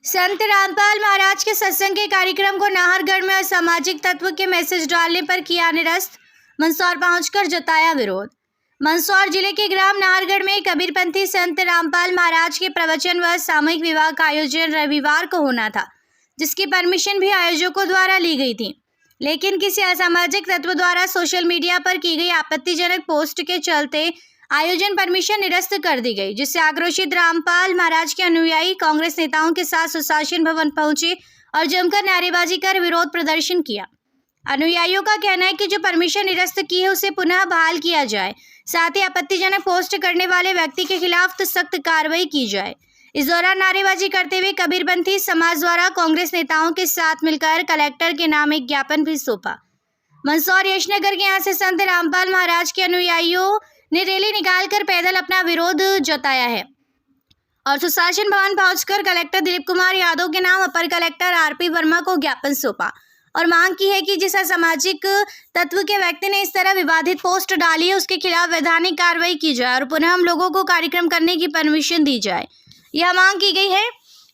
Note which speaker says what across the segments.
Speaker 1: संत रामपाल महाराज के सत्संग के कार्यक्रम को नाहरगढ़ में असामाजिक तत्व के मैसेज डालने पर किया निरस्त। मंदसौर पहुंचकर जताया विरोध। मंदसौर जिले के ग्राम नाहरगढ़ में कबीरपंथी संत रामपाल महाराज के प्रवचन व सामूहिक विवाह का आयोजन रविवार को होना था, जिसकी परमिशन भी आयोजकों द्वारा ली गई थी, लेकिन किसी असामाजिक तत्व द्वारा सोशल मीडिया पर की गई आपत्तिजनक पोस्ट के चलते आयोजन परमिशन निरस्त कर दी गई, जिससे आक्रोशित रामपाल महाराज के अनुयायी कांग्रेस नेताओं के साथ सुशासन भवन पहुंचे और जमकर नारेबाजी कर विरोध प्रदर्शन किया। अनुयायियों का कहना है कि जो परमिशन निरस्त की है उसे पुनः बहाल किया जाए, साथ ही आपत्तिजनक पोस्ट करने वाले व्यक्ति के खिलाफ सख्त कार्रवाई की जाए। इस दौरान नारेबाजी करते हुए कबीरपंथी समाज द्वारा कांग्रेस नेताओं के साथ मिलकर कलेक्टर के नाम एक ज्ञापन भी सौंपा। मंदसौर यशनगर के यहाँ से संत रामपाल महाराज के अनुयायियों ने रैली निकालकर पैदल अपना विरोध जताया है और सुशासन भवन पहुंचकर कलेक्टर दिलीप कुमार यादव के नाम अपर कलेक्टर आरपी वर्मा को ज्ञापन सौंपा और मांग की है कि जिस असामाजिक तत्व के व्यक्ति ने इस तरह विवादित पोस्ट डाली है उसके खिलाफ वैधानिक कार्रवाई की जाए और पुनः हम लोगों को कार्यक्रम करने की परमिशन दी जाए। यह मांग की गई है।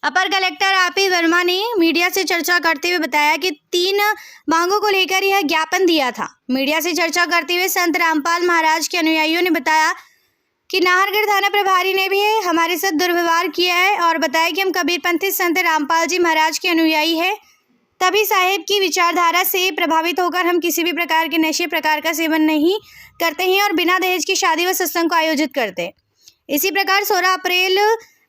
Speaker 1: अपर कलेक्टर आरपी वर्मा ने मीडिया से चर्चा करते हुए बताया कि 3 मांगों को लेकर यह ज्ञापन दिया था। मीडिया से चर्चा करते हुए संत रामपाल महाराज के अनुयायियों ने बताया कि नाहरगढ़ थाना प्रभारी ने भी हमारे साथ दुर्व्यवहार किया है और बताया कि हम कबीरपंथी संत रामपाल जी महाराज के अनुयायी हैं। तभी साहेब की विचारधारा से प्रभावित होकर हम किसी भी प्रकार के नशे प्रकार का सेवन नहीं करते हैं और बिना दहेज की शादी व सत्संग को आयोजित करते हैं। इसी प्रकार 16 अप्रैल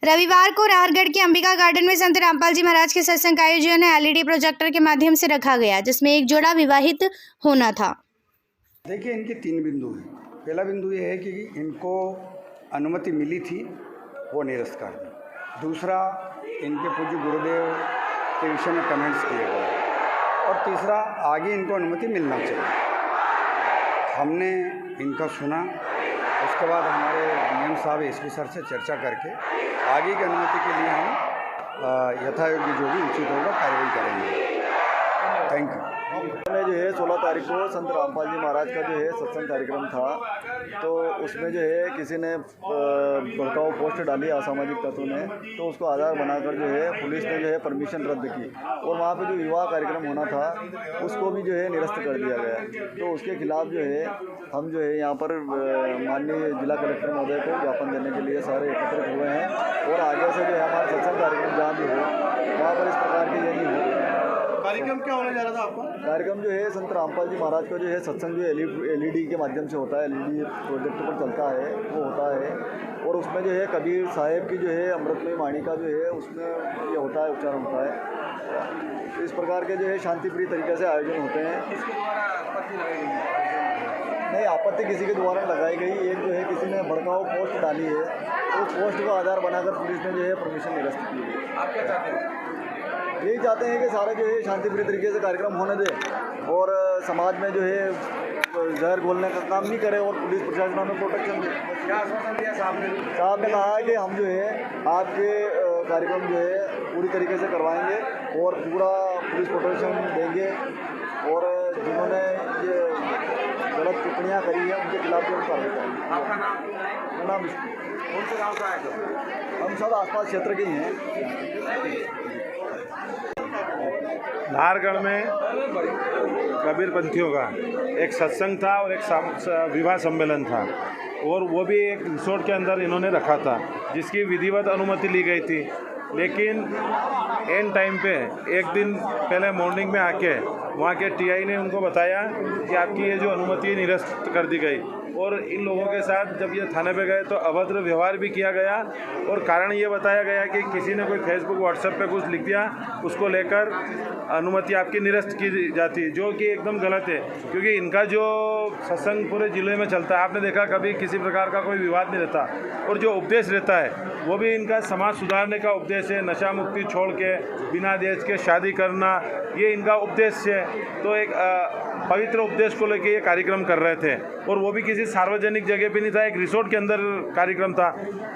Speaker 1: रविवार को नाहरगढ़ के अंबिका गार्डन में संत रामपाल जी महाराज के सत्संग का आयोजन एलईडी प्रोजेक्टर के माध्यम से रखा गया, जिसमें एक जोड़ा विवाहित होना था।
Speaker 2: देखिए, इनके 3 बिंदु हैं। पहला बिंदु ये है कि इनको अनुमति मिली थी, वो निरस्त कर दी। दूसरा, इनके पूज्य गुरुदेव के विषय में कमेंट्स किए गए और तीसरा, आगे इनको अनुमति मिलना चाहिए। हमने इनका सुना, उसके बाद हमारे डीएम साहब एसपी सर से चर्चा करके आगे की अनुमति के लिए हम यथायोग्य जो भी उचित होगा कार्रवाई करेंगे। Thank you.
Speaker 3: में जो है 16 तारीख को संत रामपाल जी महाराज का जो है सत्संग कार्यक्रम था, तो उसमें जो है किसी ने भड़काऊ पोस्ट डाली असामाजिक तत्वों ने, तो उसको आधार बनाकर जो है पुलिस ने जो है परमिशन रद्द की और वहाँ पे जो विवाह कार्यक्रम होना था उसको भी जो है निरस्त कर दिया गया। तो उसके खिलाफ जो है हम जो है यहाँ पर माननीय जिला कलेक्टर महोदय को ज्ञापन देने के लिए सारे एकत्रित हुए हैं और आगे से जो है हमारा सत्संग कार्यक्रम जहाँ भी हो वहाँ पर इस प्रकार की ये नहीं हो।
Speaker 4: कार्यक्रम क्या होने जा रहा था आपका?
Speaker 3: कार्यक्रम जो है संत रामपाल जी महाराज का जो है सत्संग जो एलईडी के माध्यम से होता है, एलईडी प्रोजेक्ट पर चलता है, वो होता है और उसमें जो है कबीर साहेब की जो है अमृतमयी वाणी का जो है उसमें ये होता है, उच्चारण होता है। इस प्रकार के जो है शांतिप्रिय तरीके से आयोजन होते हैं। नहीं, आपत्ति किसी के द्वारा लगाई गई। एक जो है किसी ने भड़काऊ पोस्ट डाली है, तो उस पोस्ट को आधार बनाकर पुलिस ने जो है परमिशन निरस्त की है।
Speaker 4: आप क्या चाहते हैं?
Speaker 3: यही चाहते हैं कि सारे जो है शांतिप्रिय तरीके से कार्यक्रम होने दें और समाज में जो है जहर घोलने का काम नहीं करे और पुलिस प्रशासन हमें प्रोटेक्शन दे।
Speaker 4: क्या आश्वासन दिया साहब ने?
Speaker 3: साहब ने कहा है कि हम जो है आपके कार्यक्रम जो है पूरी तरीके से करवाएंगे और पूरा पुलिस प्रोटेक्शन देंगे और जिन्होंने ये गलत टिप्पणियाँ करी है उनके खिलाफ जो कार्रवाई करेंगे।
Speaker 4: आपका नाम?
Speaker 3: मेरा नाम
Speaker 4: कौन से गाँव का है?
Speaker 3: हम सब आसपास क्षेत्र के ही हैं।
Speaker 5: नाहरगढ़ में कबीरपंथियों का एक सत्संग था और एक विवाह सम्मेलन था और वो भी एक रिसोर्ट के अंदर इन्होंने रखा था, जिसकी विधिवत अनुमति ली गई थी। लेकिन एंड टाइम पे एक दिन पहले मॉर्निंग में आके वहाँ के टीआई ने उनको बताया कि आपकी ये जो अनुमति है निरस्त कर दी गई और इन लोगों के साथ जब ये थाने पे गए तो अभद्र व्यवहार भी किया गया और कारण ये बताया गया कि किसी ने कोई फेसबुक व्हाट्सएप पे कुछ लिख दिया, उसको लेकर अनुमति आपकी निरस्त की जाती, जो कि एकदम गलत है क्योंकि इनका जो सत्संग पूरे ज़िले में चलता है, आपने देखा कभी किसी प्रकार का कोई विवाद नहीं रहता और जो उपदेश रहता है वो भी इनका समाज सुधारने का उपदेश है। नशा मुक्ति छोड़ के बिना दहेज के शादी करना, ये इनका उपदेश है। तो एक पवित्र उपदेश को लेके ये कार्यक्रम कर रहे थे और वो भी किसी सार्वजनिक जगह पे नहीं था, एक रिसोर्ट के अंदर कार्यक्रम था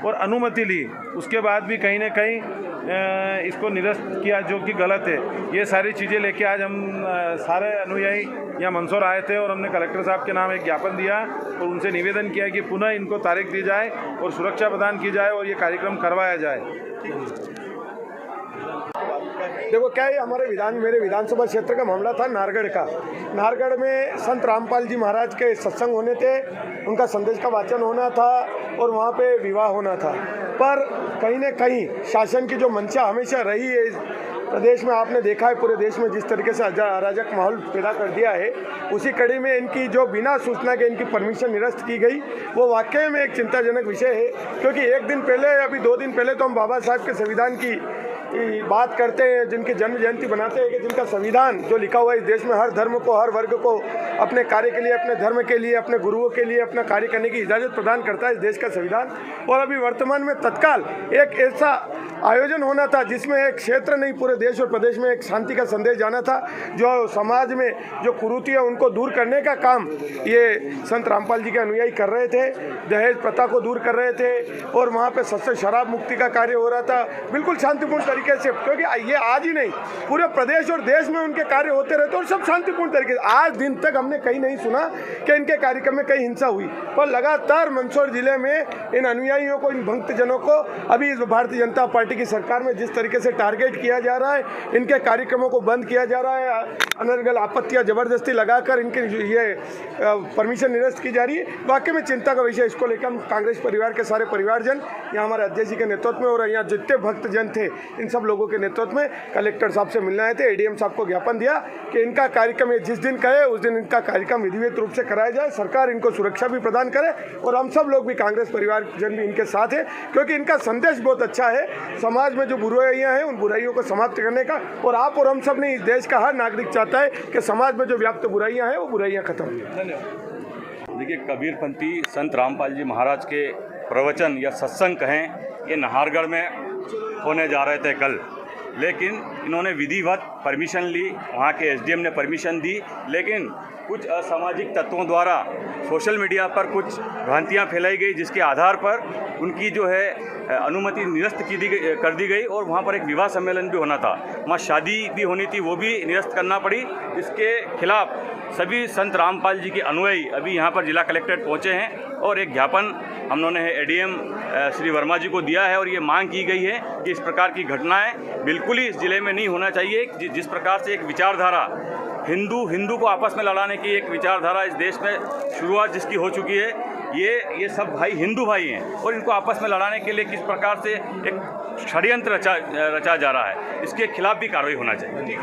Speaker 5: और अनुमति ली। उसके बाद भी कहीं ना कहीं इसको निरस्त किया, जो कि गलत है। ये सारी चीज़ें लेके आज हम सारे अनुयायी यहाँ मंदसौर आए थे और हमने कलेक्टर साहब के नाम एक ज्ञापन दिया और उनसे निवेदन किया कि पुनः इनको तारीख दी जाए और सुरक्षा प्रदान की जाए और ये कार्यक्रम करवाया जाए।
Speaker 6: देखो क्या है, मेरे विधानसभा क्षेत्र का मामला था नाहरगढ़ का। नाहरगढ़ में संत रामपाल जी महाराज के सत्संग होने थे, उनका संदेश का वाचन होना था और वहाँ पे विवाह होना था। पर कहीं न कहीं शासन की जो मंशा हमेशा रही है इस प्रदेश में, आपने देखा है पूरे देश में जिस तरीके से अराजक माहौल पैदा कर दिया है, उसी कड़ी में इनकी जो बिना सूचना के इनकी परमिशन निरस्त की गई, वो वाकई में एक चिंताजनक विषय है। क्योंकि एक दिन पहले, अभी 2 दिन पहले तो हम बाबा साहब के संविधान की बात करते हैं, जिनकी जन्म जयंती बनाते हैं कि जिनका संविधान जो लिखा हुआ है इस देश में हर धर्म को, हर वर्ग को अपने कार्य के लिए, अपने धर्म के लिए, अपने गुरुओं के लिए अपना कार्य करने की इजाज़त प्रदान करता है इस देश का संविधान। और अभी वर्तमान में तत्काल एक ऐसा आयोजन होना था जिसमें एक क्षेत्र नहीं पूरे देश और प्रदेश में एक शांति का संदेश जाना था। जो समाज में जो कुरीति है उनको दूर करने का काम ये संत रामपाल जी के अनुयायी कर रहे थे, दहेज प्रथा को दूर कर रहे थे और वहाँ पे सस्ते शराब मुक्ति का कार्य हो रहा था बिल्कुल शांतिपूर्ण तरीके से। क्योंकि ये आज ही नहीं, पूरे प्रदेश और देश में उनके कार्य होते रहते और सब शांतिपूर्ण तरीके से। आज दिन तक हमने कहीं नहीं सुना कि इनके कार्यक्रम में कहीं हिंसा हुई। पर लगातार मंदसौर जिले में इन अनुयायियों को, इन भक्तजनों को अभी इस भारतीय जनता पार्टी की सरकार में जिस तरीके से टारगेट किया जा रहा है, इनके कार्यक्रमों को बंद किया जा रहा है, अनर्गल आपत्तियां जबरदस्ती लगाकर इनके ये परमिशन निरस्त की जा रही है, वाकई में चिंता का विषय। इसको लेकर हम कांग्रेस परिवार के सारे परिवारजन यहाँ हमारे अध्यक्ष जी के नेतृत्व में और यहाँ जितने भक्तजन थे इन सब लोगों के नेतृत्व में कलेक्टर साहब से मिलने आए थे। एडीएम साहब को ज्ञापन दिया कि इनका कार्यक्रम जिस दिन कहे उस दिन इनका कार्यक्रम विधिवत रूप से कराया जाए, सरकार इनको सुरक्षा भी प्रदान करे और हम सब लोग भी कांग्रेस परिवारजन भी इनके साथ है। क्योंकि इनका संदेश बहुत अच्छा है, समाज में जो बुराइयां हैं उन बुराइयों को समाप्त करने का। और आप और हम सब नहीं, इस देश का हर नागरिक चाहता है कि समाज में जो व्याप्त बुराइयां हैं वो बुराइयां खत्म हो।
Speaker 7: धन्यवाद। देखिए, कबीरपंथी संत रामपाल जी महाराज के प्रवचन या सत्संग कहें, ये नाहरगढ़ में होने जा रहे थे कल, लेकिन इन्होंने विधिवत परमिशन ली, वहाँ के एसडीएम ने परमिशन दी, लेकिन कुछ असामाजिक तत्वों द्वारा सोशल मीडिया पर कुछ भ्रांतियाँ फैलाई गई, जिसके आधार पर उनकी जो है अनुमति निरस्त कर दी गई और वहाँ पर एक विवाह सम्मेलन भी होना था, वहाँ शादी भी होनी थी, वो भी निरस्त करना पड़ी। इसके खिलाफ सभी संत रामपाल जी के अनुयायी अभी यहाँ पर जिला कलेक्ट्रेट पहुँचे हैं और एक ज्ञापन हम लोगों ने एडीएम श्री वर्मा जी को दिया है और ये मांग की गई है कि इस प्रकार की घटनाएं बिल्कुल ही इस जिले में नहीं होना चाहिए। जिस प्रकार से एक विचारधारा हिंदू को आपस में लड़ाने की एक विचारधारा इस देश में शुरुआत जिसकी हो चुकी है, ये सब भाई हिंदू भाई हैं और इनको आपस में लड़ाने के लिए किस प्रकार से एक षड्यंत्र रचा जा रहा है, इसके खिलाफ भी कार्रवाई होना चाहिए।